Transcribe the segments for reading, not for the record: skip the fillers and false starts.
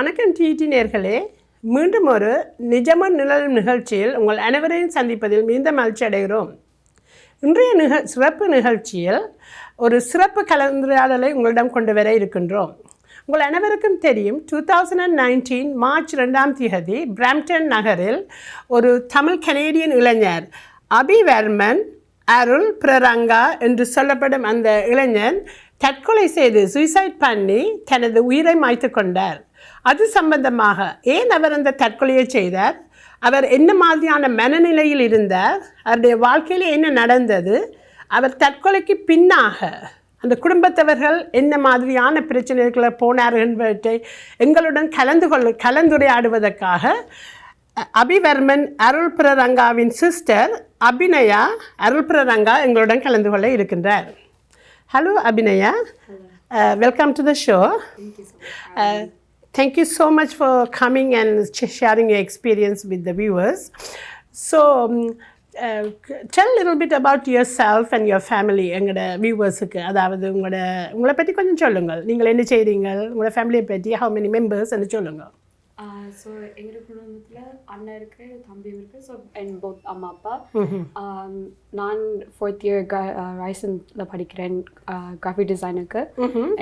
வணக்கம் டிடி நேர்களே, மீண்டும் ஒரு நிஜமும் நிழலும் நிகழ்ச்சியில் உங்கள் அனைவரையும் சந்திப்பதில் மிகுந்த மகிழ்ச்சி அடைகிறோம். இன்றைய சிறப்பு நிகழ்ச்சியில் ஒரு சிறப்பு கலந்துரையாடலை உங்களிடம் கொண்டு வர இருக்கின்றோம். உங்கள் அனைவருக்கும் தெரியும், 2019 மார்ச் 2ஆம் தேதி பிராம்டன் நகரில் ஒரு தமிழ் கனேடியன் இளைஞர் அபிவர்மன் அருள் பிரரங்கா என்று சொல்லப்படும் அந்த இளைஞன் தற்கொலை செய்து சூசைட் பண்ணி தனது உயிரை மாய்த்து கொண்டார். அது சம்பந்தமாக ஏன் அவர் அந்த தற்கொலையை செய்தார், அவர் என்ன மாதிரியான மனநிலையில் இருந்தார், அவருடைய வாழ்க்கையில் என்ன நடந்தது, அவர் தற்கொலைக்கு பின்னாக அந்த குடும்பத்தவர்கள் என்ன மாதிரியான பிரச்சனைகளை போனார்கள் என்பவற்றை எங்களுடன் கலந்துரையாடுவதற்காக அபிவர்மன் அருள் பிரரங்காவின் சிஸ்டர் அபிநயா அருள் பிரரங்கா எங்களுடன் கலந்து கொள்ள இருக்கின்றார். Hello Abhinaya, welcome to the show. Thank you so much. Thank you so much for coming and sharing your experience with the viewers. So tell a little bit about yourself and your family. எங்களோட வியூவர்ஸுக்கு, அதாவது உங்களை பற்றி கொஞ்சம் சொல்லுங்கள். நீங்கள் என்ன செய்கிறீங்க, உங்களோட ஃபேமிலியை பற்றி, how many members என்று சொல்லுங்கள். ஸோ எங்கள் குடும்பத்தில் அண்ணன் இருக்கு, தம்பி இருக்கு. ஸோ அண்ட் போத் அம்மா அப்பா. நான் 4th year ரைசனில் படிக்கிறேன் கிராஃபிக் டிசைனுக்கு.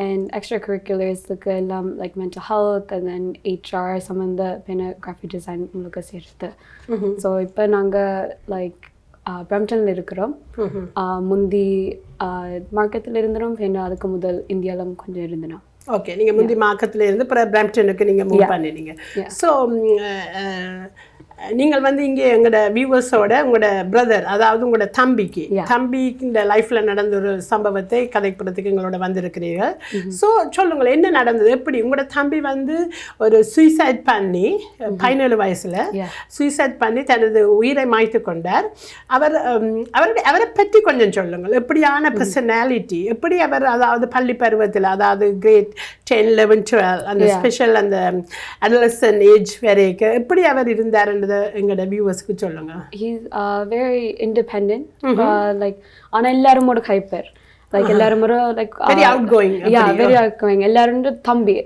அண்ட் எக்ஸ்ட்ரா கரிக்குலர்ஸுக்கு எல்லாம் like mental health and then HR சம்மந்த பின்ன கிராஃபிக் டிசைன் உங்களுக்கு சேர்த்து. ஸோ இப்போ நாங்கள் லைக் பிரம்டனில் இருக்கிறோம். முந்தி மார்க்கெட்டில் இருந்தோம், பின்ன அதுக்கு முதல் இந்தியாவில் கொஞ்சம் இருந்தோம். ஓகே, நீங்கள் முந்தி மார்க்கத்தில் இருந்து அப்புறம் பிரம்டனுக்கு நீங்கள் மூவ் பண்ணினீங்க. ஸோ நீங்கள் இங்கே எங்களோட வியூவர்ஸோட உங்களோட பிரதர், அதாவது உங்களோட தம்பிக்கு இந்த லைஃப்பில் நடந்த ஒரு சம்பவத்தை கதைப்படுறதுக்கு எங்களோட வந்திருக்கிறீர்கள். ஸோ சொல்லுங்கள், என்ன நடந்தது, எப்படி உங்களோட தம்பி ஒரு சூசைட் பண்ணி 17 வயசில் சூசைட் பண்ணி தனது உயிரை மாய்த்து கொண்டார். அவரை பற்றி கொஞ்சம் சொல்லுங்கள். எப்படியான பர்சனாலிட்டி, எப்படி அவர் அதாவது பள்ளி பருவத்தில், அதாவது கிரேட் 10, 11, 12 அந்த ஸ்பெஷல் அந்த அடலசன்ட் ஏஜ் வரைக்கும் எப்படி அவர் இருந்தார் எங்களோட வியூவர்ஸ்க்கு சொல்லுங்க. He's very independent, like ஆனா எல்லாரோட ஹைப்பர், லைக் எல்லாரும் like very outgoing. very outgoing. எல்லாரும் தம்பி,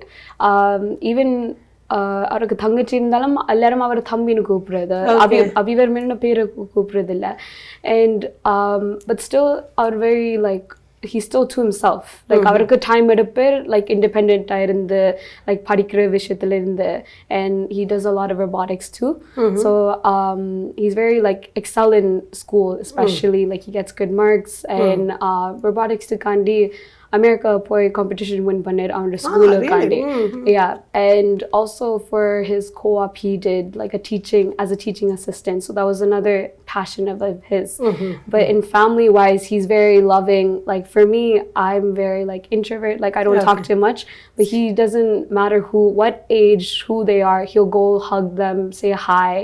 ஈவன் அவருக்கு தங்கச்சி இருந்தாலும் எல்லாரும் அவர் தம்பின்னு கூப்பிடுறது, அபிவர்மன் பேரை கூப்பிடுறது இல்லை. அண்ட் பட் ஸ்டில் அவர் very like he's still to himself, like அவருக்கு டைம் எடுப்பார், like independent இருந்து like படிக்கிற விஷயத்துல இருந்து. And he does a lot of robotics too. So he's very like excel in school, especially like he gets good marks. And robotics kandi America போய் competition win பண்ணார் அவனோட ஸ்கூல்ல காண்டி. Yeah, and also for his co-op he did like a teaching assistant, so that was another passion of his. But in family wise he's very loving. Like for me, I'm very like introvert, like I don't talk too much, but he doesn't matter what age, who they are, he'll go hug them, say hi.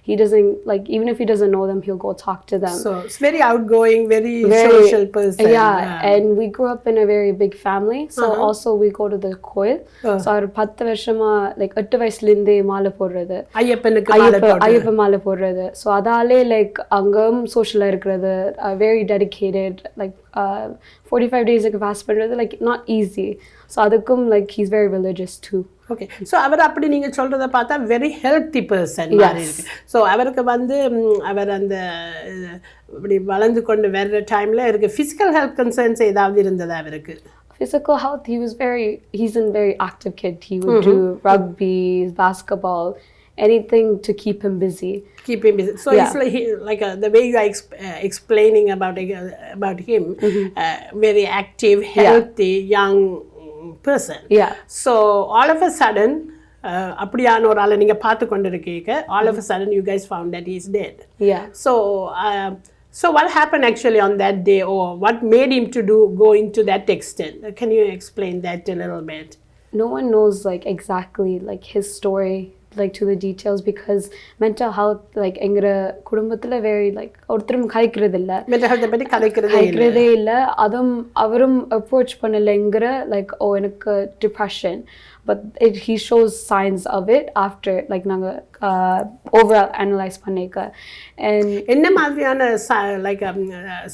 He doesn't like, even if he doesn't know them, he'll go talk to them. So it's very outgoing, very social person. Yeah, and we grew up in a very big family. So also we go to the கோயில். So அவர் 10 வருஷமா like 8 வயசுல இருந்தே மாலை போடுறது, ஐயப்ப மாலை போடுறது. So அதாலே like அங்கும் சோஷியலாக இருக்கிறது, very dedicated, like 45 days fast பண்ணுறது like not easy. ஸோ அதுக்கும் like he's very religious too. Okay, so அவர் அப்படி நீங்கள் சொல்கிறத பார்த்தா வெரி ஹெல்த்தி பர்சன் மாதிரி இருக்கு. ஸோ அவருக்கு அவர் அந்த இப்படி வளர்ந்து கொண்டு வர்ற டைமில் இருக்கு ஃபிசிக்கல் ஹெல்த் கன்சர்ன்ஸ் ஏதாவது இருந்ததா அவருக்கு? Physical health, he's a very active kid. He would do rugby, basketball, anything to keep him busy. So it's like the way you are explaining about him, very active, healthy, young person. Yeah. So all of a sudden அப்படியான ஒரு ஆளை நீங்கள் பார்த்து கொண்டு இருக்கீங்க, all of a sudden you guys found that he is dead. Yeah. So what happened actually on that day, or what made him to go into that extent? Can you explain that a little bit? No one knows like exactly like his story, like to the details, because mental health like எங்கற குடும்பத்துல very like ஒருத்தரும் கதைக்கிறது இல்ல, mental health பத்தி கதைக்கிறதே இல்ல. அவரும் approach பண்ணலங்கற like எனக்கு depression, but he shows signs of it after like நாங்க overall analyze பண்ணிக்க. And என்ன மாதிரியான லைக்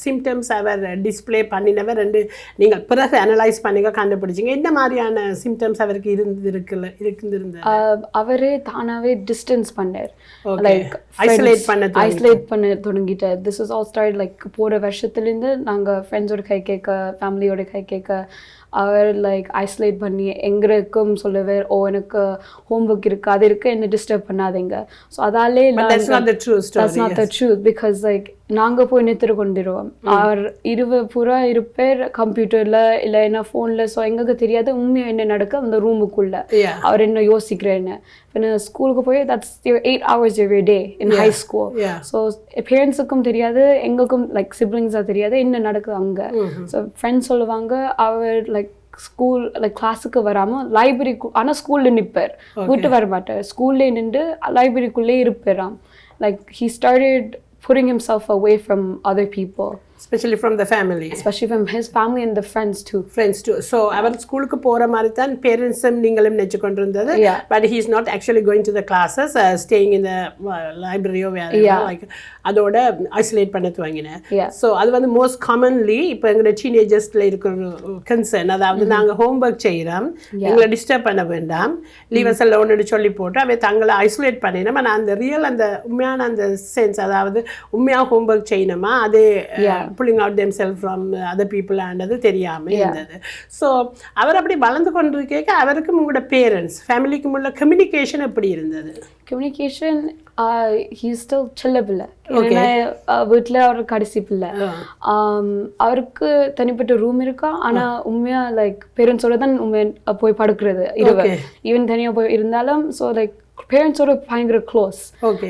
சிம்டம்ஸ் அவர் டிஸ்ப்ளே பண்ணினவர் ரெண்டு நீங்கள் பிறகு அனலைஸ் பண்ணிக்க கண்டுபிடிச்சிங்க? என்ன மாதிரியான சிம்டம்ஸ் அவருக்கு இருந்திருந்தது? அவரே தானாவே டிஸ்டன்ஸ் பண்ணார், லைக் ஐசோலேட் பண்ண தொடங்கிட்டார். This is all start like போகிற வருஷத்துலேருந்து நாங்கள் ஃப்ரெண்ட்ஸோட கை கேட்க, ஃபேமிலியோட கை கேட்க அவர் லைக் ஐசோலேட் பண்ணி எங்களுக்கும் சொல்லுவார், ஓ எனக்கு ஹோம்ஒர்க் இருக்குது, அது இருக்குது, என்ன டிஸ்டர்ப் பண்ணாதீங்க. ஸோ அதாலே that's not the true story. That's not the truth, because like நாங்கள் போய் நிறுத்திட்டு கொண்டுருவோம். அவர் பூரா இருப்பேர் கம்ப்யூட்டரில் இல்லை என்ன ஃபோனில். ஸோ எங்களுக்கு தெரியாது உண்மையாக என்ன நடக்க அந்த ரூமுக்குள்ளே அவர் என்ன யோசிக்கிறேன்னு. இப்போ ஸ்கூலுக்கு போய் that's your 8 hours of your day in high school. So பேரண்ட்ஸுக்கும் தெரியாது, எங்களுக்கும் லைக் சிப்ளிங்ஸாக தெரியாது என்ன நடக்குது அங்கே. ஸோ ஃப்ரெண்ட்ஸ் சொல்லுவாங்க அவர் லைக் ஸ்கூல் லைக் கிளாஸுக்கு வராமல் லைப்ரரிக்கு, ஆனால் ஸ்கூலில் நிற்பார், வீட்டு வர மாட்டார், ஸ்கூல்லே நின்று லைப்ரரிக்குள்ளே இருப்பாராம். Like he started putting himself away from other people, especially from the family, especially from his family and the friends too. So அவர் ஸ்கூலுக்கு போற மாதிரி தான் பேரண்ட்ஸும் நீங்களும் நினைச்சு கொண்டிருந்தது. But he is not actually going to the classes, staying in the library or wherever, like அதோட isolate பண்ண துவங்கினார். ஸோ அது வந்து மோஸ்ட் காமன்லி இப்போ எங்களோட டீனேஜர்ஸ்ல இருக்கிற கன்சர்ன். அதாவது நாங்கள் ஹோம்ஒர்க் செய்கிறோம், எங்களை டிஸ்டர்ப் பண்ண வேண்டாம், லீவர்ஸ் எல்லாம் ஒன்று சொல்லி போட்டு அவை தங்களை ஐசோலேட் பண்ணினோம். ஆனால் அந்த ரியல் அந்த உண்மையான அந்த சென்ஸ், அதாவது உண்மையாக ஹோம்ஒர்க் செய்யணுமா, அது pulling out themselves from other people ஆனது தெரியாமல் இருந்தது. ஸோ அவர் அப்படி வளர்ந்து கொண்டிருக்க அவருக்கும் உங்களோட பேரண்ட்ஸ் ஃபேமிலிக்கும் உள்ள கம்யூனிகேஷன் எப்படி இருந்தது? கம்யூனிகேஷன் he is still சில்ல பிள்ளை, வீட்டில் அவர் கடைசி பிள்ளை. அவருக்கு தனிப்பட்ட ரூம் இருக்கா, ஆனால் உண்மையாக லைக் பேரண்ட்ஸோட தான் உண்மையாக போய் படுக்கிறது இரவு, ஈவன் தனியாக போய் இருந்தாலும். ஸோ லைக் பேரண்ட்ஸோட பயங்கர க்ளோஸ்.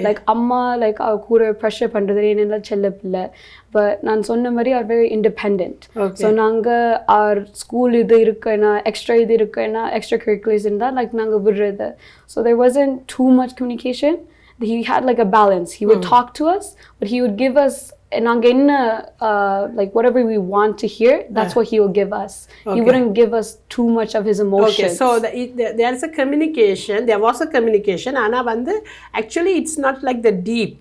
லைக் அம்மா லைக் அவர் கூட ப்ரெஷர் பண்ணுறது என்னென்ன செல்ல பிள்ளை. பட் நான் சொன்ன மாதிரி அவர் வெரி இண்டிபெண்ட். ஸோ நாங்கள் அவர் ஸ்கூல் இது இருக்குன்னா, எக்ஸ்ட்ரா இது இருக்குன்னா, எக்ஸ்ட்ரா கரிக்குலர்ஸ் இருந்தால் லைக் நாங்கள் விடுறது. So there wasn't too much communication. He had like a balance. He would talk to us, but he would give us நாங்கள் என்ன like whatever we want to hear, that's what he will give us. He wouldn't give us too much of his emotions. So there is a communication, there was a communication, ஆனா வந்து actually it's not like the deep.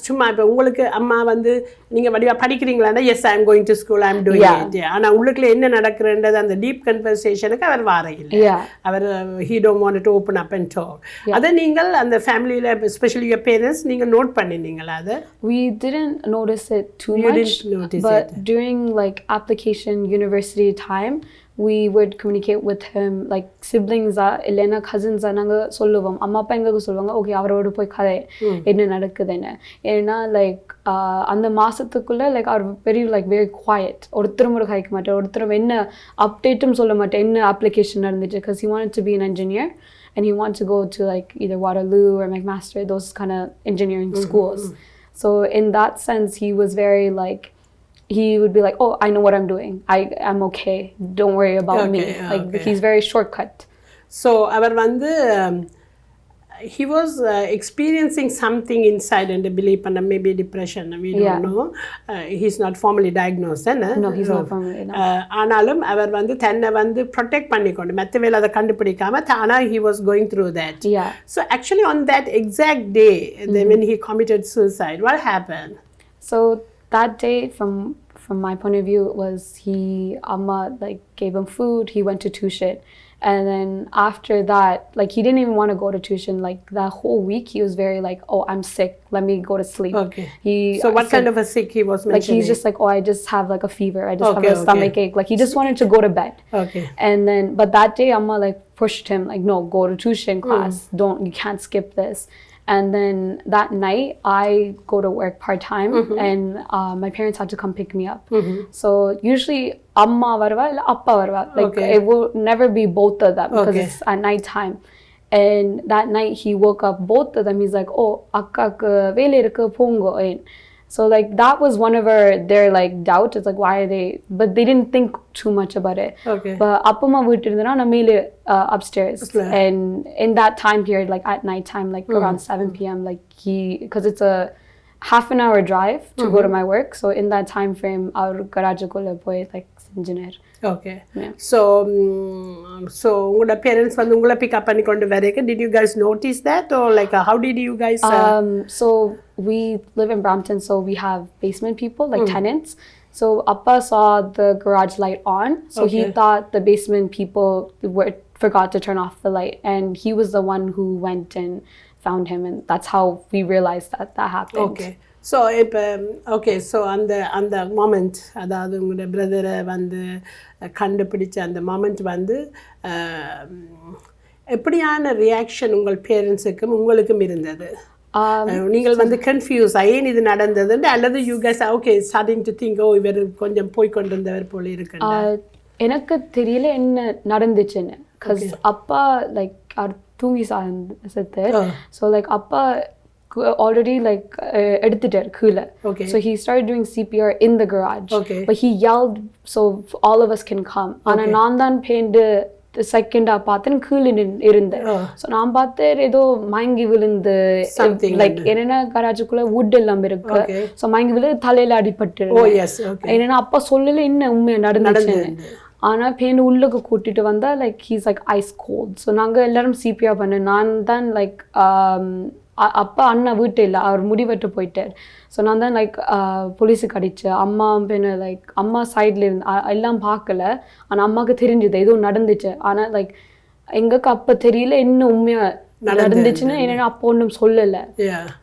சும்மா இப்போ உங்களுக்கு அம்மா வந்து நீங்க வடிவா படிக்கிறீங்களான்னா yes I am going to school, I am doing it. ஆனா உள்ளுக்குள்ள என்ன நடக்குதுன்றது அந்த டீப் கன்வர்சேஷனுக்கு அவர் வார இல்லை. அவர் he don't want to open up and talk. அதை நீங்கள் அந்த ஃபேமிலியில especially your parents நீங்க நோட் பண்ணினீங்களா? அதை we didn't notice it too much, but during like application university time we would communicate with him like siblings இல்லைன்னா cousins நாங்கள் சொல்லுவோம், அம்மா அப்பா எங்களுக்கு சொல்லுவாங்க, ஓகே அவரோட போய் கதை என்ன நடக்குதுன்னு. ஏன்னா லைக் அந்த மாதத்துக்குள்ளே லைக் அவர் வெரி குவாய்ட், ஒருத்தரும் ஒரு கதைக்க மாட்டார், ஒருத்தரும் என்ன அப்டேட்டும் சொல்ல மாட்டேன் என்ன அப்ளிகேஷன் நடந்துச்சு. because he wanted to be an engineer and he wanted to go to like either Waterloo or McMaster, those kind of engineering schools. So in that sense he was very like, he would be like, oh I know what I'm doing, I'm okay, don't worry about me. Like he's very shortcut. So அவர் வந்து he was experiencing something inside and believe and maybe depression, we don't know. He's not formally diagnosed. No, he's not formally ஆனாலும் அவர் வந்து தன்னை வந்து protect பண்ணிக்கொண்டு மற்றவேளை அதை கண்டுபிடிக்காம தானா he was going through that. So actually on that exact day when he committed suicide, what happened? So that day from my point of view was amma like gave him food, he went to tuition. And then after that, like he didn't even want to go to tuition. Like that whole week, he was very like, "Oh, I'm sick. Let me go to sleep." So what kind of a sick he was mentioning? Like he's just like, "Oh, I just have like a fever. I just have a stomach ache." Like he just wanted to go to bed. And then, but that day, Amma like pushed him, like, "No, go to tuition class. You can't skip this." And then that night, I go to work part-time and my parents had to come pick me up. So usually, amma varva illa appa varva. Like it will never be both of them because it's at night time. And that night, he woke up both of them. He's like, oh, akkakku vela irukku pongo. So like that was one of their like doubt. It's like, why are they? But they didn't think too much about it. But appama வீட்டு இருந்தனா நான் மேலே upstairs. And in that time period, like at night time, like around 7 p.m, like because it's a half an hour drive to go to my work. So in that time frame, our garage kulla poi like engineer. Okay. So உங்களோட parents வந்து உங்களை pick up பண்ணி கொண்டு வரேக்கு did you guys notice that or like how did you guys So we live in Brampton, so we have basement people like tenants. So Appa saw the garage light on, so he thought the basement people forgot to turn off the light, and he was the one who went and found him, and that's how we realized that happened. Okay. So okay, so அந்த moment, அதாவது உங்களோட பிரதரை வந்து கண்டுபிடிச்ச அந்த moment வந்து எப்படியான reaction உங்கள் பேரண்ட்ஸுக்கும் உங்களுக்கும் இருந்தது? நீங்கள் வந்து கன்ஃபியூஸ் ஏன் இது நடந்தது, அல்லது you guys okay starting to think இவர் கொஞ்சம் போய் கொண்டிருந்தவர் போல இருக்கு? எனக்கு தெரியல என்ன நடந்துச்சுன்னு. Because அப்பா லைக் அவர் தூங்கி செத்து. ஸோ லைக் அப்பா already like எடுத்துட்டார் கீழே. So he started doing CPR in the garage. But he yelled so all of us can come. ஆனா நான் தான் பேண்டு செகண்டா பார்த்தேன் கீழே இருந்தேன். ஸோ நான் பார்த்தேன் ஏதோ மயங்கி விழுந்து லைக் என்னன்னா கராஜுக்குள்ள வுட் எல்லாம் இருக்கு. ஸோ மயங்கி விழுந்து தலையில அடிபட்டு என்னன்னா அப்பா சொல்லல என்ன உண்மையா நடந்துச்சுன்னு. ஆனா பேண்டு உள்ளுக்கு கூட்டிட்டு வந்தா like he's like ice cold. So நாங்க எல்லாரும் சிபிஆர் பண்ண நான் தான் லைக் அப்பா அண்ணா வீட்டு இல்லை, அவர் முடிவெட்டு போயிட்டார். ஸோ நான் தான் லைக் போலீஸுக்கு அடித்தேன். அம்மா பின்ன லைக் அம்மா சைடில் இருந்து எல்லாம் பார்க்கல. ஆனால் அம்மாவுக்கு தெரிஞ்சுது எதுவும் நடந்துச்சு. ஆனால் லைக் எங்களுக்கு அப்போ தெரியல என்ன உண்மையாக நடந்துச்சுன்னு. என்னென்னா அப்போ ஒன்றும் சொல்லலை.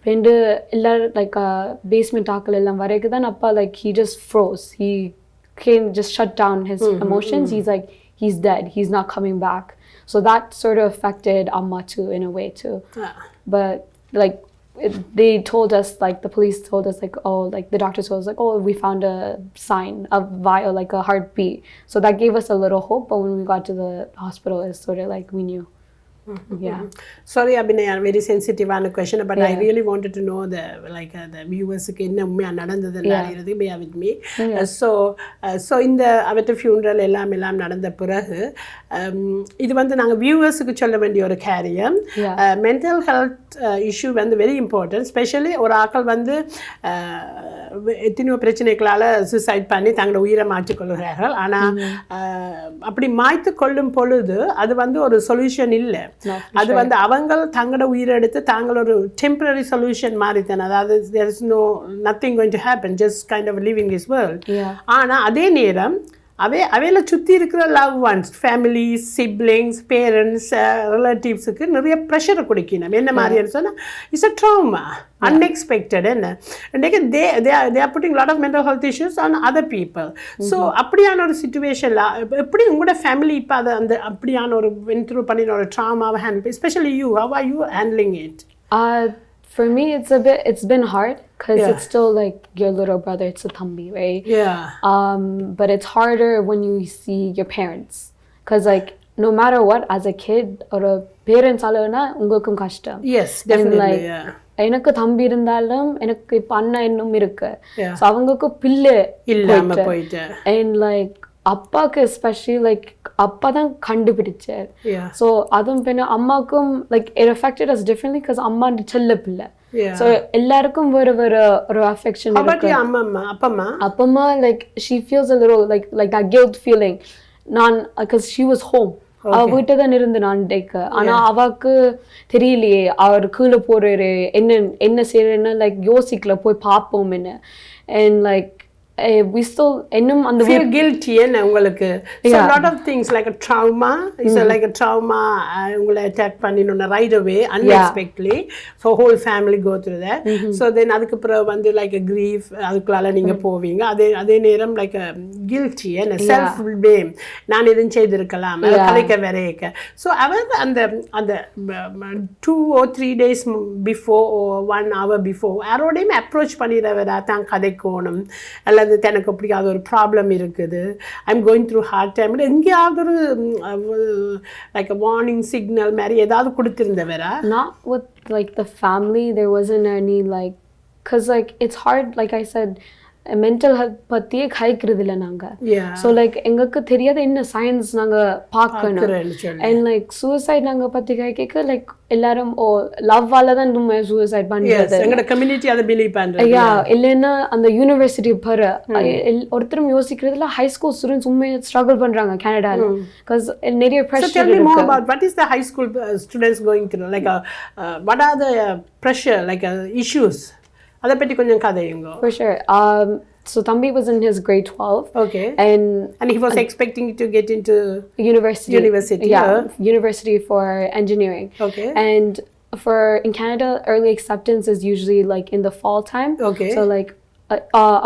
ரெண்டு எல்லாரும் லைக் பேஸ்மெண்ட் ஆக்கள் எல்லாம் வரைக்கும் தான் அப்பா like he just froze. He came just shut down his emotions. He's like he's dead. He's not coming back. So that sort of affected Amma too in a way too. But like they told us, like the police told us like, oh, like the doctor told us like, oh, we found a sign of like a heartbeat. So that gave us a little hope. But when we got to the hospital, it's sort of like we knew. Yeah. Sorry, Abhinay, very sensitive on a question, but I really wanted to know the viewers என்ன உண்மையா நடந்ததுன்னு. bear with me. So இந்த அவற்ற funeral எல்லாம் நடந்த பிறகு இது வந்து நாங்க வியூவர்ஸுக்கு சொல்ல வேண்டிய ஒரு காரியம். மென்டல் ஹெல்த் இஷ்யூ வந்து வெரி இம்பார்ட்டன்ட். ஸ்பெஷலி ஒரு ஆக்கள் வந்து எத்தனையோ பிரச்சனைகளால் சூசைட் பண்ணி தங்களோட உயிரை மாற்றிக்கொள்கிறார்கள். ஆனால் அப்படி மாய்த்து கொள்ளும் பொழுது அது வந்து ஒரு சொல்யூஷன் இல்லை. அது வந்து அவங்க தங்களோட உயிரை எடுத்து தாங்களோட ஒரு டெம்பரரி சொல்யூஷன் மாதிரி தானே. அதாவது there is nothing going to happen, just kind of living this world. ஆனால் அதே நேரம் அவையில் சுற்றி இருக்கிற love ones, families, siblings, parents, ரிலேட்டிவ்ஸுக்கு நிறைய ப்ரெஷரை கொடுக்கணும். என்ன மாதிரின்னு சொன்னால் இட்ஸ் அ ட்ராமா, அன்எக்ஸ்பெக்டட். என்ன இன்றைக்கு they are putting lot of mental health issues on other people. So அப்படியான ஒரு சுச்சுவேஷனில் எப்படி உங்களோட ஃபேமிலி இப்போ அதை அந்த அப்படியான ஒரு went through பண்ணின ஒரு ட்ராமாவை handle, especially you, how are you handling it? For me, it's been hard because it's still like your little brother. It's a thambi, right? But it's harder when you see your parents, because like no matter what, as a kid or a parents alona ungalkum kashtam. Yes, definitely. எனக்கு தம்பி இருந்தாலும் எனக்கு இப்ப அண்ணா இன்னும் இருக்கு. So அவங்களுக்கு பிள்ளை இல்லாம போயிட்டு அண்ட் லைக் அப்பாவுக்கு எஸ்பெஷலி லைக் அப்பா தான் கண்டுபிடிச்சார். ஸோ அதுவும் பின்ன அம்மாவுக்கும் like it affected us differently because அம்மா செல்ல பிள்ளை. ஸோ எல்லாருக்கும் வேற வேற ஒரு அஃபெக்ஷன் இருக்கு. அப்பம்மா like she feels a little like that guilt feeling. நான் because she was home. அவ வீட்டை தான் இருந்து நான் டேக்க. ஆனா அவக்கு தெரியலையே அவர் கீழே போறாரு, என்ன செய்யறேன்னு லைக் யோசிக்கல, போய் பார்ப்போம் என்ன. அண்ட் லைக் we still இன்னும் அந்த feel guilty என்ன உங்களுக்கு. So a lot of things like a trauma is like a trauma உங்களை attack பண்ணினோம் right away unexpectedly. So whole family go through that. So then அதுக்கு அப்புறம் வந்து like a grief, அதுக்குள்ளால நீங்க போவீங்க. அதே நேரம் like a guilty and a self blame, நான் எதுவும் செய்திருக்கலாம் கலைக்க வரைக்க. So அவர் அந்த 2 or 3 days before or 1 hour before யாரோடையும் approach பண்ணிடுறவரா தான் கதைக்கோணும், அல்லது எனக்கு அப்படியாவது ஒரு ப்ராப்ளம் இருக்குது, I'm going through heart time, எங்கேயாவது ஒரு லைக் வார்னிங் சிக்னல் மாதிரி ஏதாவது கொடுத்திருந்தவரா? Not with like the family, there wasn't any like, because like it's hard, like I said, mental health பத்தியே கலைக்கிறது இல்லை நாங்க. Yeah. ஸோ லைக் எங்களுக்கு தெரியாத என்ன சயின்ஸ் நாங்க பார்க்கணும். பார்க்கறேன்னு சொல்லி. அண்ட் லைக் சூசைட் நாங்க பத்தி கேட்க லைக் எல்லாரும் ஓ லவ்வால தான் நம்ம சூசைட் Yes, பண்றது. எங்களோட கம்யூனிட்டி அதை பிலீவ் பண்றது. ஐயா இல்லைன்னா அந்த யூனிவர்சிட்டி பாரு ஒருத்தரும் யோசிக்கிறதுல ஹை ஸ்கூல் ஸ்டூடெண்ட்ஸ் உண்மையை ஸ்ட்ரகிள் பண்றாங்க கனடால. பிகாஸ் நிறைய So pressure tell me more இருக்கு. about what is the high school students going through, like what are the pressure, like issues, அதை பற்றி கொஞ்சம் கதையுங்க. For sure. So Thambi was in his grade 12. Okay. And he was expecting to get into university. Yeah, yeah. university for engineering. Okay. And for in Canada, early acceptance is usually like in the fall time. Okay. So like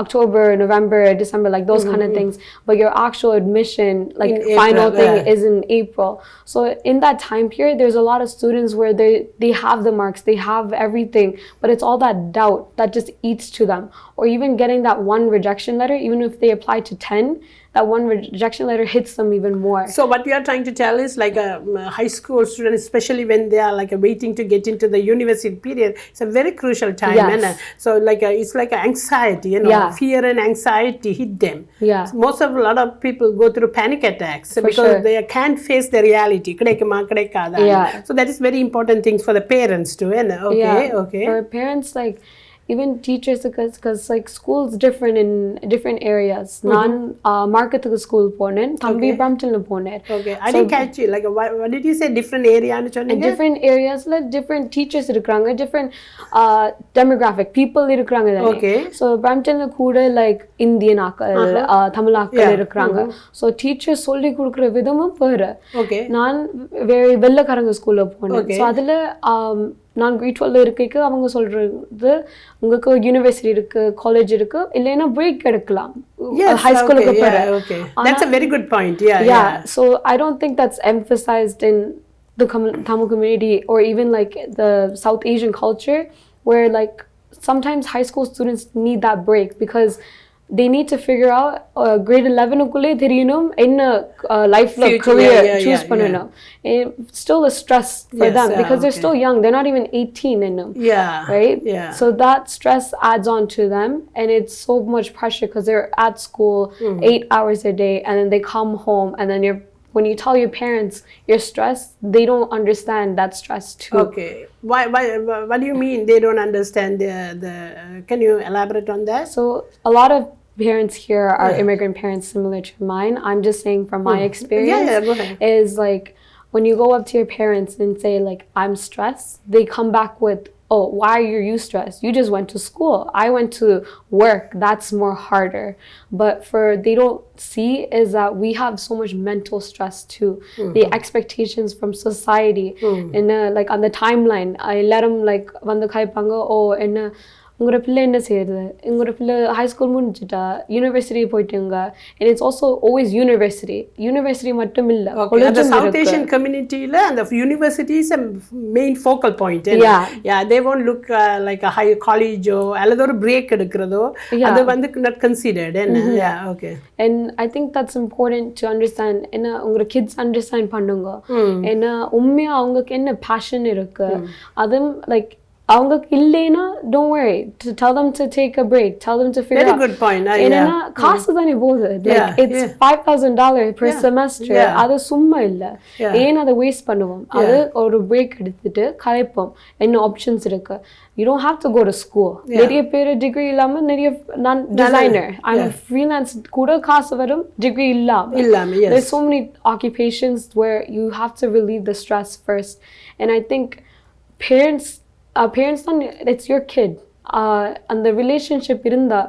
October, November, December, like those kind of things. But your actual admission, like in final April, thing, yeah. is in April. So in that time period, there's a lot of students where they have the marks, they have everything, but it's all that doubt that just eats to them. Or even getting that one rejection letter, even if they apply to 10, that one rejection letter hits them even more. So what you are trying to tell is like a high school student, especially when they are like waiting to get into the university period, it's a very crucial time. Yes. And so like it's like anxiety, you know, Yeah. fear and anxiety hit them. Yeah. So most of a lot of people go through panic attacks because sure. they can't face the reality. கிடைக்குமா கிடைக்காதா. Yeah. So that is very important things for the parents too. And okay, Yeah. okay. For parents, like even teachers, because like schools different in different areas. Nan markettuku school ponen, Thambi Brampton ponen. Okay, I didn't catch you. Like what did you say? Different area nu In சொன்னீங்க? different areas, like different teachers irukkranga, different demographic people irukkranga. Okay. So Brampton la kuda like Indian ஆக்கள், Tamil ஆக்கள் Yeah. irukkranga. So teachers சொல்லி கொடுக்கிற விதமும் வேற. Okay. நான் very வெள்ளக்காரங்க ஸ்கூல்ல போனேன். Okay. So அதுல நான் grade 12 இருக்கைக்கு அவங்க சொல்றது உங்களுக்கு யூனிவர்சிட்டி இருக்கு, காலேஜ் இருக்கு, இல்லைன்னா பிரேக் எடுக்கலாம் ஹை ஸ்கூலுக்கு போற. Okay. That's a very good point. Yeah. Yeah. So I don't think that's emphasized in the Tamil community or even like the South Asian culture, where like sometimes high school students need that break because they need to figure out grade 11 குள்ளே தெரியணும் என்ன லைஃப்ல career choose பண்ணணும். It's still a stress for them because they're still young, they're not even 18 in them. Yeah. Right? Yeah. So that stress adds on to them and it's so much pressure because they're at school 8 hours a day and then they come home and then when you tell your parents you're stressed, they don't understand that stress too. Okay. Why what do you mean they don't understand the can you elaborate on that? So a lot of parents here are immigrant parents similar to mine. I'm just saying from my experience, go ahead. is like when you go up to your parents and say like I'm stressed, they come back with, oh, why are you stressed? You just went to school. I went to work. That's more harder. But they don't see is that we have so much mental stress too. The expectations from society and like on the timeline, I let them like vandu kaipanga, oh enna உங்களோட பிள்ளை என்ன செய்யுது, உங்களோட பிள்ளை high school முடிஞ்சுட்டா university போயிட்டுங்க. And it's also always university மட்டும் இல்ல, the South Asian community la and the university is a main focal point. Yeah, they won't look like a high college or alladha or break edukradho adu vandu not considered. Yeah, okay. And I think that's important to understand. என்ன உங்க kids understand பண்ணுங்க. ஏன்னா உண்மையா அவங்களுக்கு என்ன passion இருக்கு அதும் like அவங்களுக்கு இல்லைன்னா don't worry, to tell them to take a break, tell them to figure very out. good point. ஏன்னா காசு தானே போகுது, like it's $5,000 per semester. அது சும்மா இல்ல, ஏன் அதை வேஸ்ட் பண்ணுவோம். அது ஒரு பிரேக் எடுத்துட்டு கலைப்போம், என்ன ஆப்ஷன்ஸ் இருக்கு. You don't have to go to school. நிறைய பேர் டிகிரி இல்லாம நிறைய நான் டிசைனர், I'm freelance கூட காசு வரும் டிகிரி இல்லாம. There's so many occupations where you have to relieve the stress first. And I think parents it's your kid. And the relationship irunda,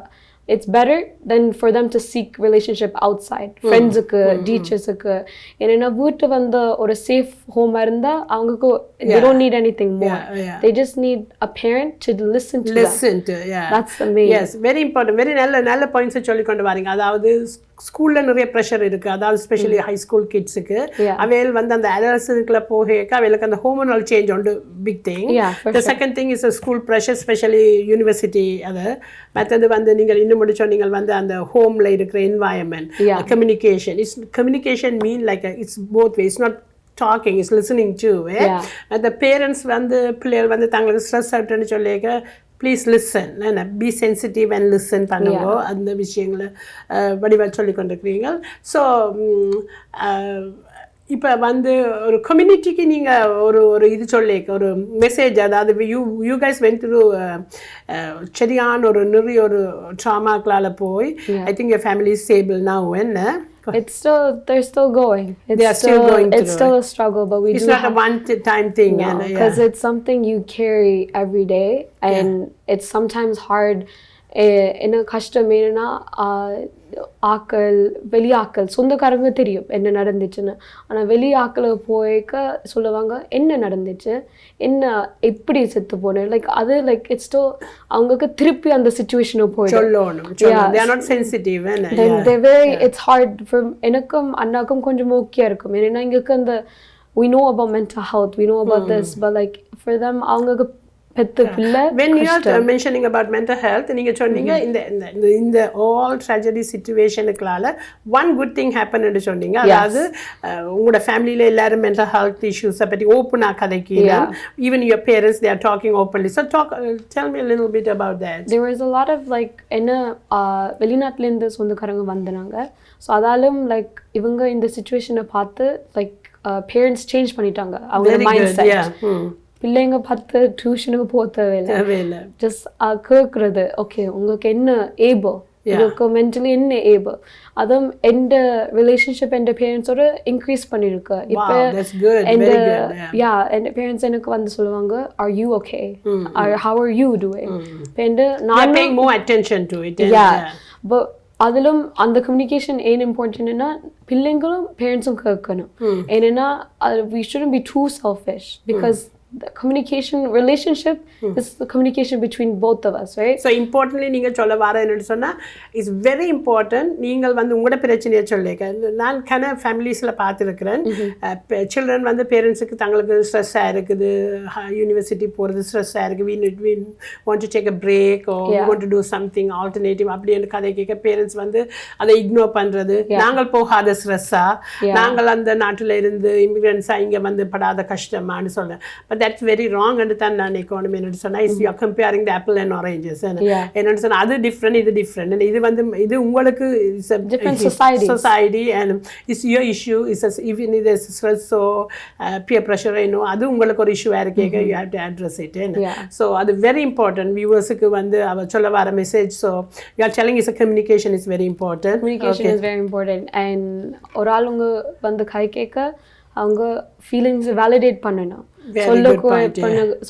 it's better than for them to seek relationship outside, friends க்கு, teachers க்கு. ஏன்னா வீட்டு வந்து ஒரு safe home இருந்தா அவங்களுக்கு they don't need anything more. They just need a parent to listen to them. That's the main. Yes, very important. Very நல்ல points சொல்லி கொண்டு வரீங்க. அதாவது ஸ்கூல்ல நிறைய ப்ரெஷர் இருக்கு, அதாவது ஸ்பெஷலி ஹை ஸ்கூல் கிட்ஸுக்கு. அவையில் வந்து அந்த அடல்ட்ஸுக்குள்ள போக அவைகளுக்கு அந்த ஹோமோனல் சேஞ்ச் ஒன்று big thing. The second thing is school pressure, specially university. அது மற்றது வந்து நீங்கள் இன்னும் முடிச்சோம், நீங்கள் வந்து அந்த ஹோம்ல இருக்கிற environment, communication mean like it's both way, it's not talking, is listening to. The parents வந்து பிள்ளைகள் வந்து தங்களுக்கு ஸ்ட்ரெஸ் ஆகிட்டுன்னு சொல்லிக்க please listen B sensitive and listen பண்ணுங்க அந்த விஷயங்களை வடிவாக சொல்லி கொண்டிருக்கிறீங்க. ஸோ இப்போ வந்து ஒரு கம்யூனிட்டிக்கு நீங்கள் ஒரு இது சொல்லி ஒரு மெசேஜ், அதாவது யூ கைஸ் வென்ட் த்ரூ சரியான நிறைய ட்ராமாக்களால் போய் I think your family is stable now. என்ன they're still going. They are still going through it's still a struggle, but it's not a one-time thing. Because it's something you carry every day, and it's sometimes hard. என்ன கஷ்டம் என்னன்னா வெளியாக்கள் சொந்தக்காரங்க தெரியும் என்ன நடந்துச்சுன்னு, ஆனால் வெளியாக்களை போய்க்க சொல்லுவாங்க என்ன நடந்துச்சு, என்ன எப்படி செத்து போனேன், லைக் அது லைக் இட்ஸ் டோ அவங்களுக்கு திருப்பி அந்த சிச்சுவேஷனை போயிடும். இட்ஸ் ஹார்ட் ஃபார் எனக்கும் அண்ணாக்கும் கொஞ்சம் ஓகேயா இருக்கும். ஏன்னா இங்களுக்கு அந்த we know about mental health, we know about this, but like for them அவங்களுக்கு when you are mentioning about mental health, நீங்க சொன்னீங்க இந்த all tragedy situationக்குள்ள one good thing happened ன்னு சொன்னீங்க. அதாவது உங்களோட ஃபேமிலில எல்லாரும் mental health issues பத்தி ஓபனா கதைக்கீங்க. Even your parents, they are talking openly. So tell me a little bit about that. There was a lot of like என்ன வெளிநாட்டுல இருந்து சொந்தக்காரங்க வந்தாங்க. ஸோ அதாலும் லைக் இவங்க இந்த சிச்சுவேஷனை பார்த்து லைக் பேரண்ட்ஸ் சேஞ்ச் பண்ணிட்டாங்க அவங்க மைண்ட் செட். பிள்ளைங்க பார்த்து டியூஷனுக்கு போக தேவையில்லை, ஜஸ்ட் கேட்குறது ஓகே உங்களுக்கு என்ன ஏபிள், உங்களுக்கு மென்டலி என்ன ஏபிள், அதுவும் எந்த ரிலேஷன்ஷிப் என் பேரண்ட்ஸோட இன்க்ரீஸ் பண்ணிருக்கு. இப்போ என் பேரண்ட்ஸ் எனக்கு வந்து சொல்லுவாங்க are you okay, how are you doing, but அதிலும் அந்த கம்யூனிகேஷன் ஏன் இம்பார்ட்டன்ட்னா பிள்ளைங்களும் பேரண்ட்ஸும் கேட்கணும். ஏன்னா we shouldn't be too selfish because the communication relationship is the communication between both of us, right? So importantly நீங்க சொல்ல வர என்னன்னு சொன்னா is very important. நீங்கள் வந்து உங்களோட பிரச்சனையை சொல்லுங்க. நான் கன ஃபேமிலிஸ்ல பார்த்துருக்கிறேன். சில்ட்ரன் வந்து பேரண்ட்ஸுக்கு தங்களுக்கு ஸ்ட்ரெஸ்ஸாக இருக்குது, யூனிவர்சிட்டி போகிறது ஸ்ட்ரெஸ்ஸாக இருக்குது, we want to take a break or we want to do something alternative அப்படின்னு கதை கேட்க பேரண்ட்ஸ் வந்து அதை இக்னோர் பண்ணுறது, நாங்கள் போகாத ஸ்ட்ரெஸ்ஸா, நாங்கள் அந்த நாட்டில் இருந்து இமிகிரண்ட்ஸாக இங்கே வந்து படாத கஷ்டமானு சொல்கிறேன். But that's very wrong. And then நான் economy என்னன்னு சொன்னா you are comparing the apple and oranges. என்னன்னு சொன்னா அது different, இது different. இது வந்து இது உங்களுக்கு is a different society and it's your issue. It's even if there's stress or peer pressure, அது உங்களுக்கு ஒரு issue இருக்கு, you have to address it. So அது very important. Viewersக்கு வந்து அவ சொல்ல வர message. So you are telling is a communication is very important. Communication is very important. And ஒரு ஆள் உங்க வந்து கை கேட்க அவங்க ஃபீலிங்ஸ் வேலிடேட் பண்ணணும்.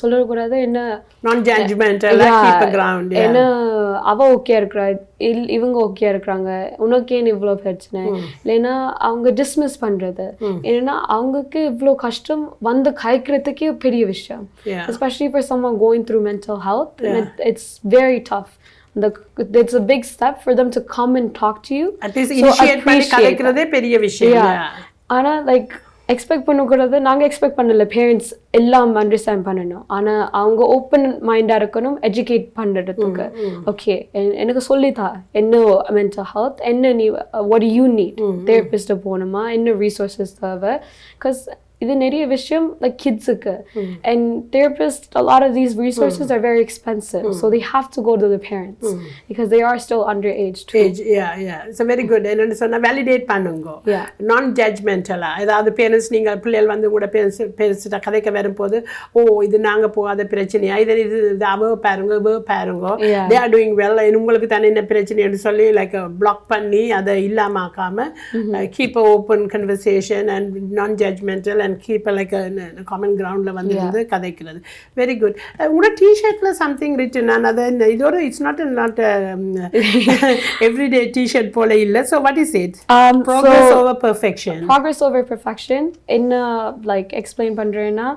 சொல்லக்கூடாது என்ன நான் ஜட்ஜ்மெண்டல் கீப் அ கிரவுண்ட். என்ன அவ ஓகே இருக்கறா, இவங்க ஓகே இருக்காங்க, உனக்கு ஏன் இவ்வளோ பிரச்சனை இல்லைன்னா அவங்க டிஸ்மிஸ் பண்றது. ஏன்னா அவங்களுக்கு இவ்வளோ கஷ்டம் வந்து கைக்கிறதுக்கே பெரிய விஷயம். Especially for summon going through mental health, it's very tough. It's a big step for them to come and talk to you. At least initiate பண்ணி கலைக்கிறதே பெரிய விஷயம். ஆனா லைக் எக்ஸ்பெக்ட் பண்ணக்கூடாது, நாங்கள் எக்ஸ்பெக்ட் பண்ணல பேரண்ட்ஸ் எல்லாம் அண்டர்ஸ்டாண்ட் பண்ணணும். ஆனால் அவங்க ஓப்பன் மைண்டாக இருக்கணும் எஜுகேட் பண்ணுறதுக்கு. ஓகே எனக்கு சொல்லித்தா என்ன மென்டல் ஹெல்த், என்ன நீ வாட் யூ நீட், தெரபிஸ்ட்டை போகணுமா, என்ன ரிசோர்ஸஸ் தேவை. பிகாஸ் இது நிறைய விஷயம் லைக் கிட்ஸுக்கு and therapist a lot of these resources are very expensive, so they have to go to the parents because they are still underage too. It's a very good. என்னன்னு சொன்னா validate பண்ணுங்க, நான் ஜட்ஜ்மெண்டலா. அதாவது parents நீங்கள் பிள்ளைகள் வந்து கூட பேரண்ட்ஸ்கிட்ட கதைக்க வரும்போது இது நாங்கள் போகாத பிரச்சனையா, இது அவ பாருங்க they are doing well, உங்களுக்கு தானே என்ன பிரச்சனைன்னு சொல்லி லைக் பிளாக் பண்ணி அதை இல்லாமக்காம keep a open conversation and non judgmental and keep like a common ground வந்து கதைக்கிறது. Very good. உங்களோட t-shirtல something written another இதோட it's not everyday t-shirt போல இல்ல. So what is it? Progress over perfection. Progress over perfection என்ன like explain பண்றேன்னா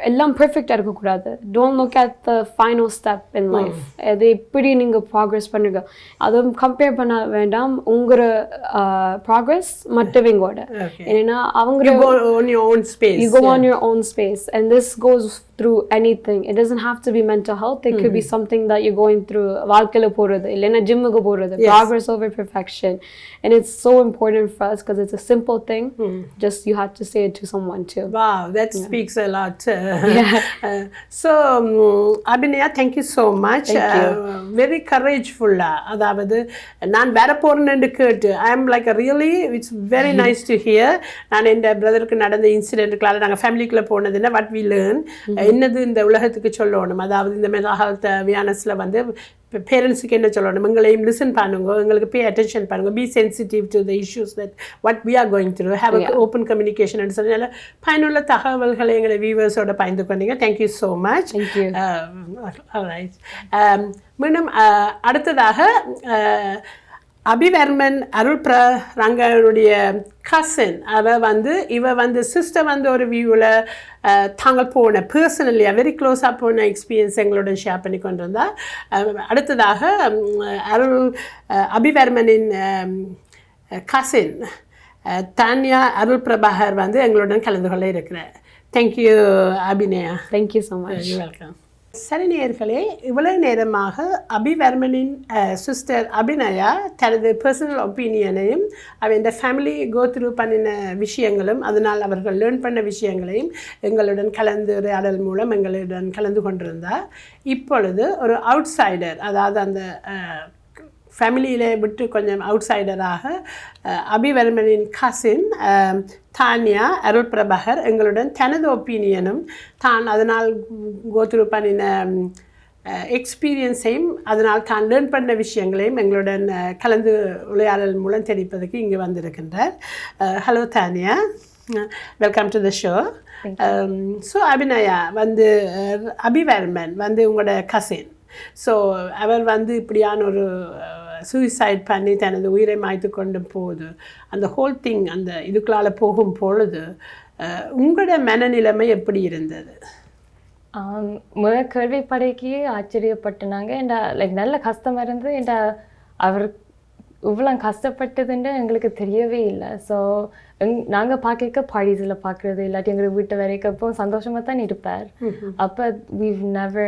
எல்லாம் பெர்ஃபெக்ட்டா இருக்க கூடாது. Don't look at the final step in life. அது எப்படி நீங்க progress பண்ணுங்க அதுவும் கம்பேர் பண்ண வேண்டாம் உங்களோட progress மற்றவங்களோட. ஏன்னா அவங்க on your own space. You go on your own space, and this goes through anything. It doesn't have to be mental health. It could be something that you're going through. வாழ்க்கையில போறது இல்லைன்னா ஜிம்முக்கு போறது. Progress over perfection. And it's so important for us because it's a simple thing. Just you have to say it to someone too. Wow, that speaks a lot. So Abhinaya, thank you so much. Very courageful. அதாவது நான் வர போறேன்னு கேட்டு I am like a really, it's very nice to hear. நான் என் பிரதருக்கு நடந்த இன்சிடென்ட்களால நாங்கள் ஃபேமிலிக்குள்ளே போனதுன்னா what we learn என்னது இந்த உலகத்துக்கு சொல்லணும். அதாவது இந்த மென்டல் ஹெல்த் அவேர்னஸில் வந்து பேரண்ட்ஸுக்கு என்ன சொல்லணும், எங்களையும் லிசன் பண்ணுங்க, எங்களுக்கு பே அட்டென்ஷன் பண்ணுங்க, be sensitive to the issues that what we are going through, have open communication சொன்னால பயனுள்ள தகவல்களை எங்களை வியூவர்ஸோட பகிர்ந்து கொண்டீங்க. Thank you so much. மீண்டும் அடுத்ததாக அபிவர்மன் அருள்பிரரங்கனுடைய கசின் இவ வந்து சிஸ்டர் வந்து ஒரு வியூவில் தாங்கள் போன பர்சனலி வெரி க்ளோஸாக போன எக்ஸ்பீரியன்ஸ் எங்களோட ஷேர் பண்ணி கொண்டிருந்தா. அடுத்ததாக அபிவர்மனின் கசின் தான்யா அருள் பிரபாகர் வந்து எங்களுடன் கலந்து கொள்ள இருக்கிறார். Thank you Abhinaya. Thank you so much. Welcome. சரி நேயர்களே, இவ்வளவு நேரமாக அபிவர்மனின் சிஸ்டர் அபிநயா தனது பர்சனல் ஒப்பீனியனையும் அவன் ஃபேமிலி கோ த்ரூ பண்ணின விஷயங்களும் அதனால் அவர்கள் லேர்ன் பண்ண விஷயங்களையும் எங்களுடன் கலந்துரையாடல் மூலம் எங்களுடன் கலந்து கொண்டிருந்தார். இப்பொழுது ஒரு அவுட் சைடர், அதாவது அந்த ஃபேமிலியிலே விட்டு கொஞ்சம் அவுட் சைடராக அபிவர்மனின் கசின் தான்யா அருள் பிரபாகர் எங்களுடன் தனது ஒப்பீனியனும் தான் அதனால் கோத்ரூ பண்ணின எக்ஸ்பீரியன்ஸையும் அதனால் தான் லேர்ன் பண்ண விஷயங்களையும் எங்களுடன் கலந்து உரையாடல் மூலம் தெரிவிப்பதற்கு இங்கே வந்திருக்கின்றார். Hello Tanya, welcome to the show. So Abinaya வந்து அபிவர்மன் வந்து உங்களோட கசின். ஸோ அவர் வந்து இப்படியான ஒரு சூசைட் பண்ணி தனது உயிரை மாய்த்து கொண்டு போகுது, அந்த ஹோல் திங் அந்த இதுக்குள்ளால் போகும் பொழுது உங்களோட மனநிலைமை எப்படி இருந்தது? முதல் கேள்விப்படைக்கு ஆச்சரியப்பட்டுனாங்க. என்ட லைக் நல்ல கஷ்டம் இருந்து என்ட அவர் இவ்வளோ கஷ்டப்பட்டதுன்னு எங்களுக்கு தெரியவே இல்லை. ஸோ நாங்கள் பார்க்க பார்ட்டிஸில் பார்க்குறது இல்லாட்டி எங்களுக்கு வீட்டு வரைக்கும் அப்போ சந்தோஷமாக தான் இருப்பார். அப்போ we've never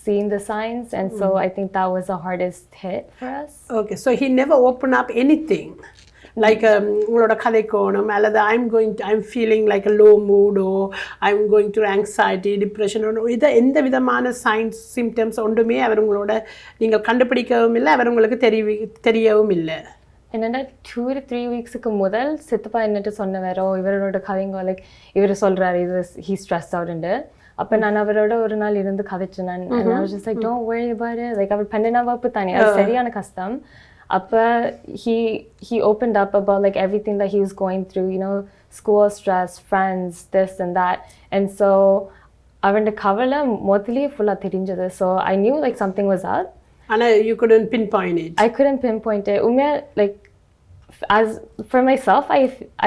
seen the signs and so I think that was the hardest hit for us. Okay, so he never opened up anything like உங்களோட கதைக்கோணம் அல்லது I'm feeling like a low mood or I'm going through anxiety, depression, இதை எந்த விதமான science symptoms ஒன்றுமே அவர் உங்களோட நீங்கள் கண்டுபிடிக்கவும் இல்லை, அவர் உங்களுக்கு தெரியவும் இல்லை. என்னென்னா 2 to 3 வீக்ஸுக்கு முதல் சித்தப்பா என்னட்டு சொன்ன வேறோ இவரோட கதைங்க லைக் இவர் சொல்கிறாரு இது ஹீ ஸ்ட்ரெஸ் அவுட்டுண்டு. அப்போ நான் அவரோட ஒரு நாள் இருந்து கதைச்சேன். நான் like don't worry about it, like அவர் 12ஆம் வகுப்பு தானே, அது சரியான கஷ்டம். அப்போ he opened up about like everything that he was going through, you know, school stress, friends, this and that. And so அவரோட கவலை மொத்தலி ஃபுல்லாக தெரிஞ்சது. So I knew like something was up. ஆனால் you couldn't pinpoint it. I couldn't pinpoint it. Like as for myself,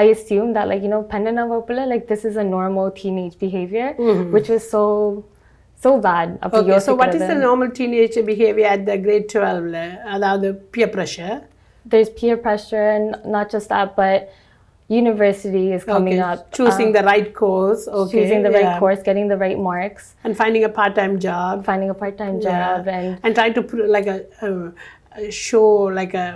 I assumed that like, you know, pendana vapula, like this is a normal teenage behavior, which was so bad. Okay, so what is the normal teenage behavior at the grade 12? Adavadhu peer pressure. There's peer pressure and not just that, but university is coming up. Choosing the right course. Okay. Choosing the right course, getting the right marks. And finding a part-time job. And trying to put like a show like a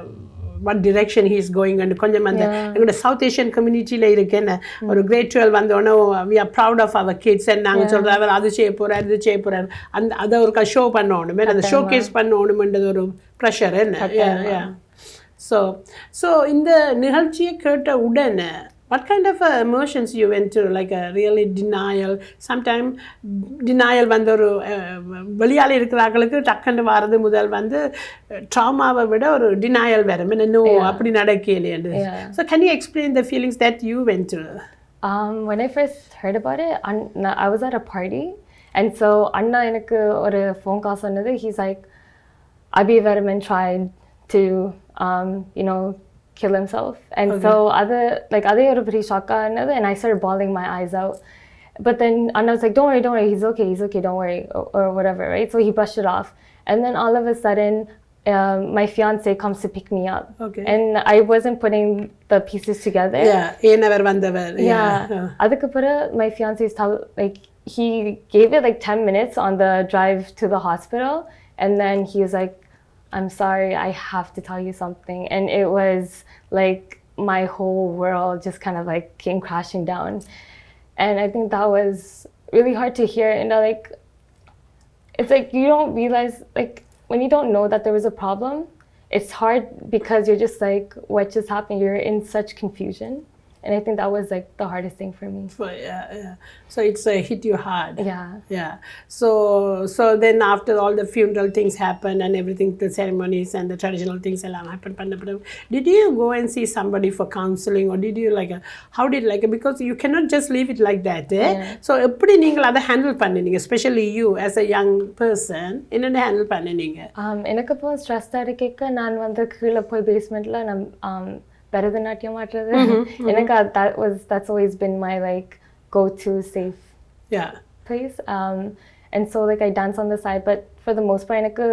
what direction he is going and கொஞ்சம் அந்த எங்களோட south Asian கம்யூனிட்டியில் இருக்கேன்னு ஒரு great 12 வந்தோடனே we are proud of our kids and நாங்கள் சொல்கிறோம் அவர் அது செய்ய போகிறார் இது செய்ய போகிறார் அந்த அதை ஒரு ஷோ பண்ணணுமே, அந்த ஷோ கேஸ் பண்ணணுமென்றது ஒரு ப்ரெஷர் என்ன. ஸோ இந்த நிகழ்ச்சியை கேட்ட உடனே what kind of emotions you went through, like a really denial? Sometimes denial வந்து ஒரு வெளியால் இருக்கிறவர்களுக்கு டக்குன்னு வர்றது முதல் வந்து ட்ராமாவை விட ஒரு denial வரும், என்ன அப்படி நடக்கலையேன்னு. So can you explain the feelings that you went through? When I first heard about it, I was at a party and so அண்ணா எனக்கு ஒரு ஃபோன் கால் சொன்னது. He's like, Abhivarman tried to you know kill himself. And so அதே ஒரு பெரிய ஷாக்காக இருந்தது. And I started bawling my eyes out. But then Anna was like, don't worry, he's okay, don't worry, or whatever, right? So he brushed it off. And then all of a sudden, my fiance comes to pick me up. Okay. And I wasn't putting the pieces together. Yeah, ஏனவர் வந்தவர். Yeah. அதுக்கு பிறகு my fiance like he gave it like 10 minutes on the drive to the hospital, and then he was like, I'm sorry, I have to tell you something. And it was like my whole world just kind of like came crashing down. And I think that was really hard to hear. And like, it's like you don't realize, like when you don't know that there was a problem, it's hard because you're just like, what just happened? You're in such confusion. And I think that was like the hardest thing for me. Yeah. So it's hit you hard. Yeah. So then after all the funeral things happen and everything, the ceremonies and the traditional things எல்லாம் happen பண்ணப்படும், did you go and see somebody for counseling, or did you like how did like, because you cannot just leave it like that. So எப்படி நீங்கள் அதை handle பண்ணினீங்க, especially you as a young person, என்ன handle பண்ணினீங்க? எனக்கு இப்போ ஸ்ட்ரெஸ்ஸாக இருக்க நான் வந்து கீழே போய் பேஸ்மெண்ட்டில் நான் பரதநாட்டியம் ஆடுறது. எனக்கு that's always been my like go-to safe place. And so like I dance on the side, but for the most part எனக்கு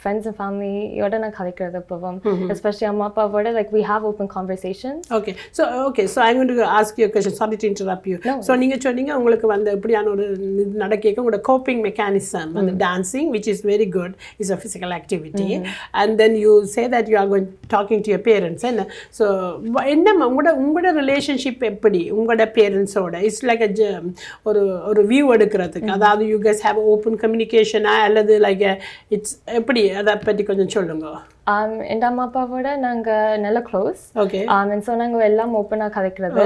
friends and family யோட நான் கலைக்கிறது போவோம், especially அம்மா அப்பாவோட. Like we have open conversations. Okay, so I'm going to ask you a question. Sorry to interrupt you. So நீங்க சொன்னீங்க உங்களுக்கு வந்து எப்படியான ஒரு நடக்கேக்க உங்களோட coping mechanism and dancing, which is very good, is a physical activity, and then you say that you are going talking to your parents. And so என்ன உங்களோட relationship எப்படி உங்களோட parents ஓட? It's like a ஒரு view எடுக்கிறதுக்கு, அதாவது you guys have open communication அல்லது like it's எப்படி அதை பற்றி கொஞ்சம் சொல்லுங்க. என் அம்மா அப்பாவோட நாங்க நல்ல க்ளோஸ். And so நாங்க எல்லாம் ஓப்பனாக கதைக்கிறது.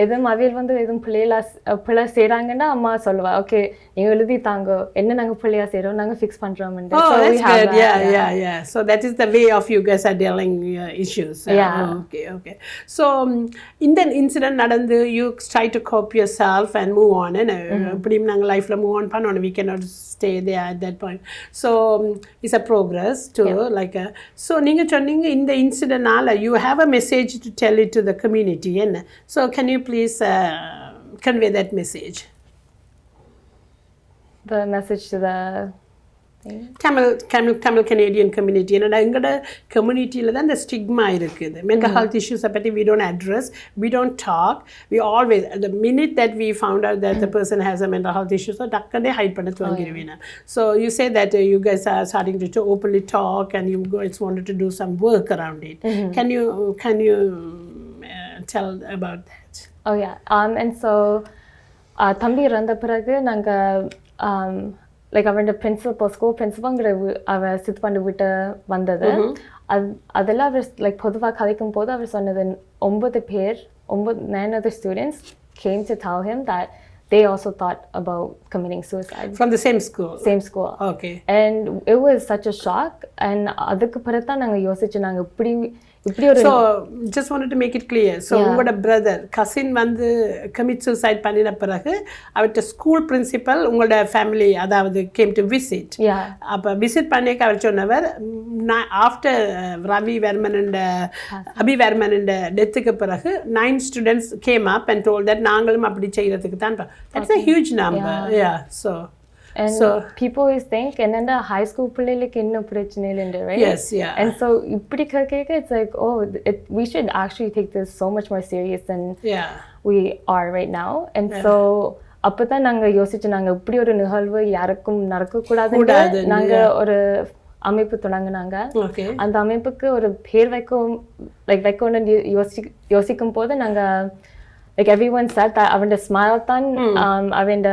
எதுவும் அவியல் வந்து எதுவும் பிள்ளை செய்கிறாங்கன்னா அம்மா சொல்லுவா, ஓகே நீங்க எழுதி தாங்க, என்ன நாங்க பிள்ளையா செய்கிறோம், நாங்க ஃபிக்ஸ் பண்றோம். That's good. Yeah. So that is the way of you guys are dealing issues. Okay. So in the incident நடந்து, you try to cope yourself and move on. And எப்படியும் நாங்க லைஃப்ல மூவ் ஆன் பண்ணணும், we cannot stay there at that point. So it's a progress to like so நீங்க சொன்னீங்க இந்த இன்சிடென்ட்னால you have a message to tell it to the community, and so can you please convey that message? The message to the Tamil Canadian community. And எங்களோட கம்யூனிட்டியில் தான் இந்த stigma இருக்குது. Mental health இஷ்யூஸை பற்றி we don't address, we don't talk, we always, the minute that we found out that the person has a mental health issue, so டக்குனே hide பண்ண துவங்கிடுவேன். So you say that you guys are starting to openly talk and you guys wanted to do some work around it. Can you tell about that? Oh yeah. And so தம்பி இறந்த பிறகு நாங்கள் like அவரோட school பிரின்சிபல்ங்கிற அவர் சித் பண்ணி விட்டு வந்தது. அதெல்லாம் அவர் like பொதுவாக கதைக்கும் போது அவர் சொன்னது 9 other students came to tell him that they also thought about committing suicide. From the same school? Same school. Okay. And it was such a shock. And அதுக்கு பிறகு தான் நாங்கள் யோசிச்சு நாங்கள் இப்படி ஒரு So just wanted to make it clear. So உங்களோட brother cousin வந்து கமிட் சூசைட் பண்ணின பிறகு அவர்கிட்ட ஸ்கூல் பிரின்சிபல் உங்களோட ஃபேமிலி அதாவது கேம் டு விசிட். அப்போ விசிட் பண்ணிக்க அவர் சொன்னவர் ஆஃப்டர் அபிவர்மனோட டெத்துக்கு பிறகு 9 students came up and told that நாங்களும் அப்படி செய்யறதுக்கு தான். That's a huge number. And so people always think, and then the high school பிள்ளைகளுக்கு என்ன பிரச்சனை இல்லைன்னு, right? Yes. And so இப்படி கேட்க it's like, oh, we should actually take this so much more serious than we are right now. And so அப்பதான் நாங்க யோசிச்சு நாங்க இப்படி ஒரு நிகழ்வு யாருக்கும் நடக்கக்கூடாது, நாங்க ஒரு அமைப்பு தொடங்கினாங்க. அந்த அமைப்புக்கு ஒரு பேர் வைக்கணும்னு யோசிக்கும் போது நாங்க like everyone said that அவனோட ஸ்மைல் தான் அவனோட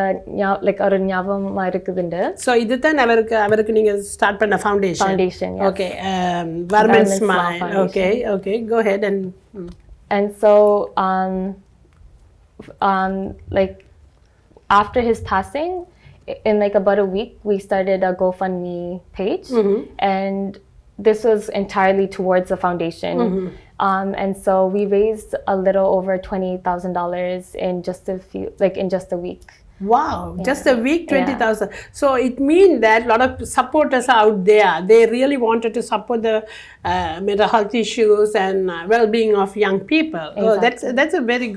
like ஒரு ஞாபகமா இருக்குதுண்டு. So இதுதான் அவருக்கு நீங்க ஸ்டார்ட் பண்ண foundation. Okay. Varman Smile. Okay. Go ahead and so like after his passing, in like about a week, we started a GoFundMe page, and this was entirely towards the foundation. And so we raised a little over $20,000 in just a week. Wow, just a week, 20,000. So it means that a lot of supporters are out there. They really wanted to support the mental health issues and well-being of young people. Exactly. That's a very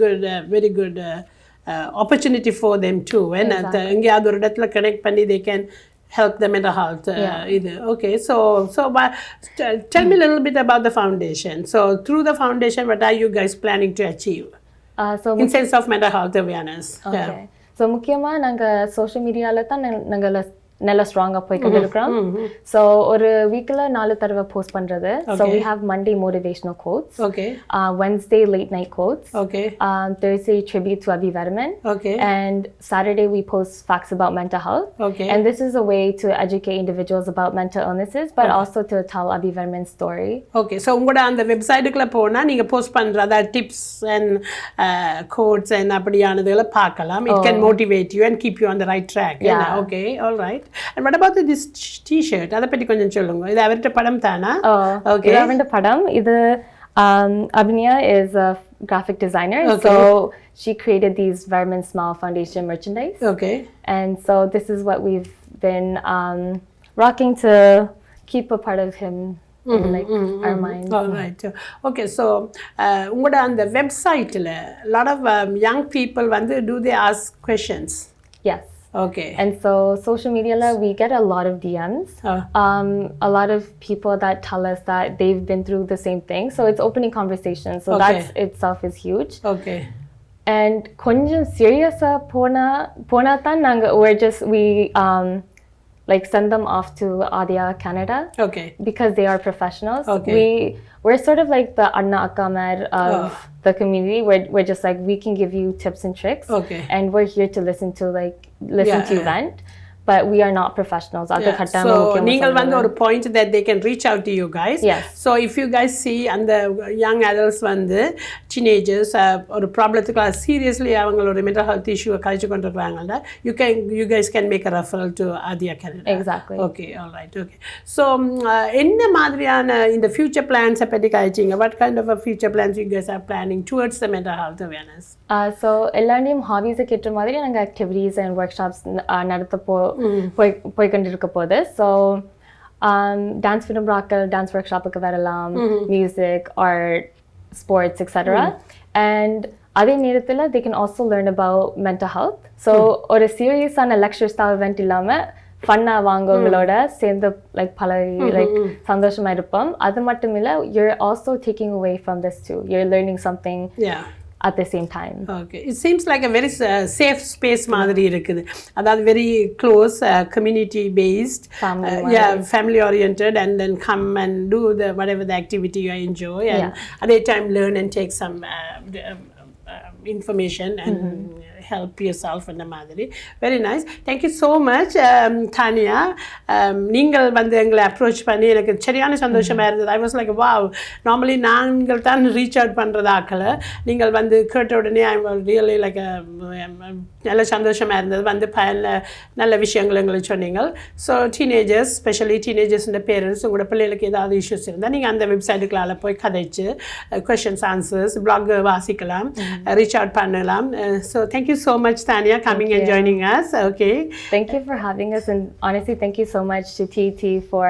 good opportunity for them too. And எங்கேயாவது ஒரு இடத்துல connect பண்ணி they can help the mental health. Okay, so tell me a little bit about the foundation. So through the foundation, what are you guys planning to achieve in sense of mental health awareness? Okay. So முக்கியமாக நாங்கள் social மீடியாவில் தான் நாங்கள் நல்லா ஸ்ட்ராங்காக போய்கிட்டு இருக்கிறோம். So ஒரு வீக்கில் 4 தடவை போஸ்ட் பண்ணுறது. So we have Monday motivational quotes, Wednesday late night quotes, Thursday tribute to Abhi Varman, and Saturday we post facts about mental health. And this is a way to educate individuals about mental illnesses, but also to tell Abhi Varman's story. So உங்களோட அந்த வெப்சைட்டுக்குள்ள போனால் நீங்கள் post பண்ணுற அதாவது tips and quotes and அப்படியானதுகளை பார்க்கலாம். It can motivate you and keep you on the right track. Okay, all right. And what about this t-shirt? அதை பற்றி கொஞ்சம் சொல்லுங்க. இது அவர்கிட்ட படம் தானா? இது அவருடைய படம். இது Abhinya is a graphic designer, so she created these Varman Smile Foundation merchandise. And so this is what we've been rocking to keep a part of him in like our minds. All right. Okay, so உங்களோட அந்த வெப்சைட்டில் lot of young people வந்து do they ask questions? Yes. And so social media we get a lot of DMs, a lot of people that tell us that they've been through the same thing, so it's opening conversations, so that itself is huge. And konjam serious pona tan nanga we like send them off to Adya Canada, because they are professionals. We're sort of like the Anna Akamar of the community. We're just like, we can give you tips and tricks, and we're here to listen to you vent, but we are not professionals. So நீங்கள் வந்து ஒரு point that they can reach out to you guys. So if you guys see அந்த young adults வந்து teenagers ஒரு ப்ராப்ளத்துக்கு seriously அவங்களோட mental health issue கழிச்சு கொண்டு இருக்காங்கல்ல, you guys can make a referral to Adya Canada. Exactly. All right. So என்ன மாதிரியான இந்த future plans பத்தி கழிச்சீங்க? What kind of a future plans you guys are planning towards the mental health awareness? So எல்லாரையும் hobbies கேட்ட மாதிரி நாங்கள் activities and workshops நடத்த போய்கொண்டிருக்க போகுது. ஸோ டான்ஸ் ஃபிலிம் ராக்கல் டான்ஸ் ஒர்க் ஷாப்புக்கு வரலாம், music, art, sports, etcetera. And அதே நேரத்தில் they can also learn about mental health. So ஒரு சீரியஸான லெக்சர் ஸ்டைல் இவெண்ட் இல்லாமல் ஃபன்னாக வாங்கவங்களோட சேர்ந்து லைக் பழகி லைக் சந்தோஷமாக இருப்போம். அது மட்டும் இல்லை, you're also taking away from this too. You're learning something at the same time. It seems like a very safe space மாதிரி இருக்குது. அதாவது very close, community based, family oriented, and then come and do whatever the activity you enjoy, and at that time learn and take some information and help yourself in the மாதிரி. Very nice. Thank you so much, Tanya. நீங்கள் வந்து எங்களை approach பண்ணி எனக்கு சரியான சந்தோஷமாக இருந்தது. I was like, wow, normally நாங்கள் தான் ரீச் அவுட் பண்ணுறதாக்கல, நீங்கள் வந்து கேட்ட உடனே I was really like நல்ல சந்தோஷமாக இருந்தது. வந்து நல்ல விஷயங்கள் எங்களுக்கு சொன்னீங்க. ஸோ டீனேஜர்ஸ், ஸ்பெஷலி டீனேஜர்ஸோட பேரண்ட்ஸ், உங்களோட பிள்ளைகளுக்கு ஏதாவது இஷ்யூஸ் இருந்தால் நீங்கள் அந்த வெப்சைட்டுக்குள்ளால போய் கதைச்சு கொஷின்ஸ் ஆன்சர்ஸ் பிளாக் வாசிக்கலாம், ரீச் அவுட் பண்ணலாம். So thank you so much, Tanya, coming and joining us. Thank you for having us, and honestly thank you so much to TT for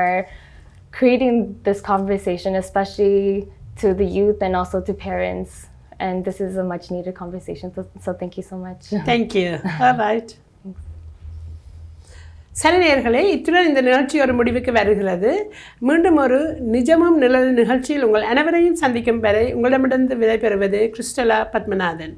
creating this conversation, especially to the youth and also to parents, and this is a much needed conversation, so thank you so much. Thank you. All right. சரி நேயர்களே, இத்துடன் இந்த நிகழ்ச்சி ஒரு முடிவுக்கு வருகிறது. மீண்டும் ஒரு நிஜமும் நிழல் நிகழ்ச்சியில் உங்கள் அனைவரையும் சந்திக்கும் வரை உங்களிடமிருந்து விடைபெறுவது கிறிஸ்டலா பத்மநாதன்.